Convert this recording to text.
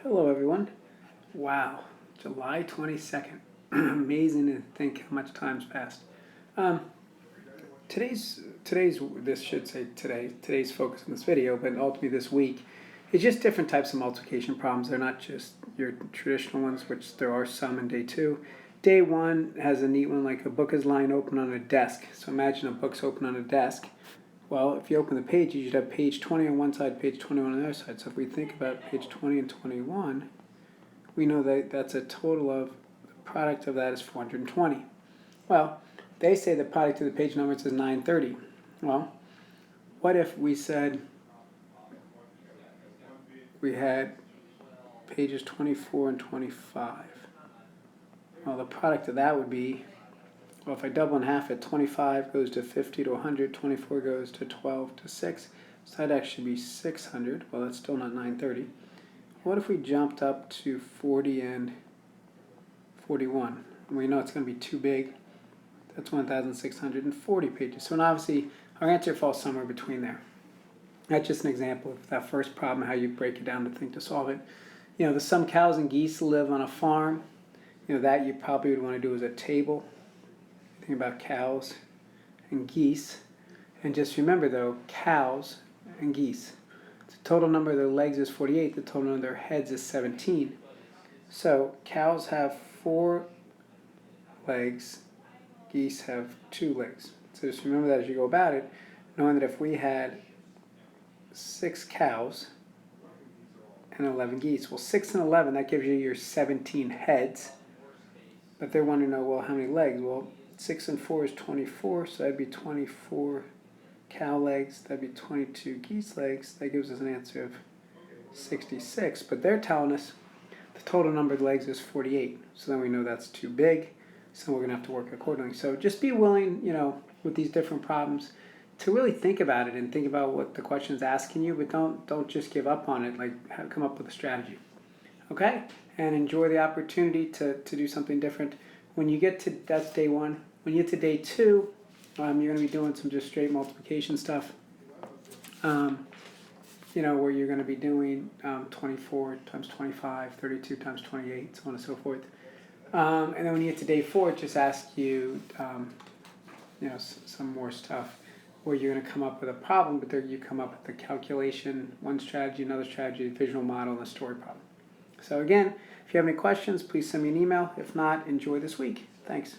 Hello everyone. Wow, July 22nd. Amazing to think how much time's passed. Um, this should say today's focus in this video, but ultimately this week is just different types of multiplication problems. They're not just your traditional ones, which there are some in day 2. Day 1 has a neat one, like a book is lying open on a desk. So imagine a book's open on a desk. Well, if you open the page, you should have page 20 on one side, page 21 on the other side. So if we think about page 20 and 21, we know that that's a total of, the product of that is 420. Well, they say the product of the page numbers is 930. Well, what if we said we had pages 24 and 25? Well, the product of that would be, well, if I double in half it, 25 goes to 50 to 100, 24 goes to 12 to 6. So that'd actually be 600. Well, that's still not 930. What if we jumped up to 40 and 41? And we know it's going to be too big. That's 1,640 pages. So obviously, our answer falls somewhere between there. That's just an example of that first problem, how you break it down to think to solve it. The some cows and geese live on a farm. That you probably would want to do as a table. Think about cows and geese. And just remember, though, cows and geese. The total number of their legs is 48. The total number of their heads is 17. So cows have 4 legs. Geese have 2 legs. So just remember that as you go about it, knowing that if we had 6 cows and 11 geese, well, 6 and 11, that gives you your 17 heads. But they're wanting to know, well, how many legs? Well, 6 and 4 is 24, so that'd be 24 cow legs. That'd be 22 geese legs. That gives us an answer of 66. But they're telling us the total number of legs is 48. So then we know that's too big. So we're going to have to work accordingly. So just be willing, with these different problems, to really think about it and think about what the question is asking you, but don't just give up on it. Come up with a strategy. Okay? And enjoy the opportunity to do something different. When you get to, that's day 1. When you get to day 2, you're going to be doing some just straight multiplication stuff. Where you're going to be doing 24 times 25, 32 times 28, so on and so forth. And then when you get to day 4, it just asks you, some more stuff where you're going to come up with a problem, but there you come up with the calculation, one strategy, another strategy, visual model, and a story problem. So again, if you have any questions, please send me an email. If not, enjoy this week. Thanks.